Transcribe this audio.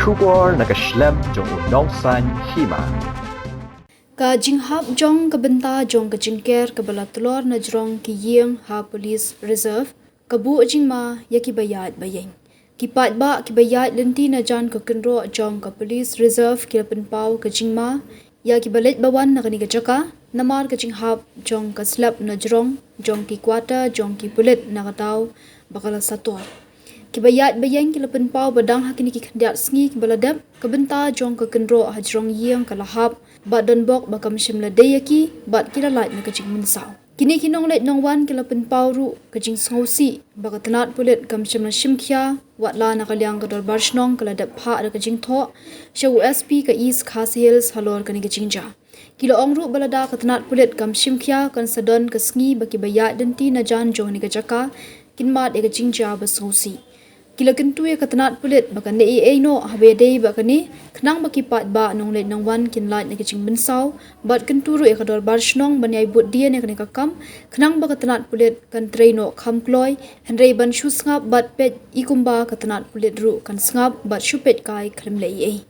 Trubor nakaslem jong unongsan Hima. Ka jinghap jong ka benta jong ka jingker ka balatulor na Jrong ki Ïing ha police reserve kabu Jingma ya ki bayat bayeng. Ki Paidbah ki bayat lenti na jan ka kenro jong ka police reserve ki penpau ka Jingma ya ki balet bawan na kani ka jaka namar ka jinghap jong ka slap na Jrong jong ki kuata jong ki pulit na katau bakala Sator. Kibayat bayang kila penpau badang hakini ki kandiat sngi ki baladap kabenta jong ka kenro ha Jrong Ïing ka lahap bat don bok bakam shimla dayaki bat kila light na kajing minsau. Kini kinong let nong wan kila penpau ru kajing sngosi baka tenat pulit kam shimla shimkya wat la na kalyang ka dolbar shnong kala dap ha da kajing tho sha USP ka East Khas Hills halor kani kajing ja. Kila ong ru balada ka tenat pulit kam shimkya kan sadon ka sngi baki bayat denti na jan jong ni kajaka kinmat e kajing ja basngosi. Kila kentu ya katanat pulit baka nei no habe dei baka ni kenang baki Paidbah nong let nong wan kin light na kicing bensau bat kentu ru ya kador bar shnong banyai but dia ne kani kakam kenang baka tanat pulit kan traino kham kloi henrei ban shu ngap bat pet ikumba katanat pulit ru kan ngap bat shu pet kai klim lei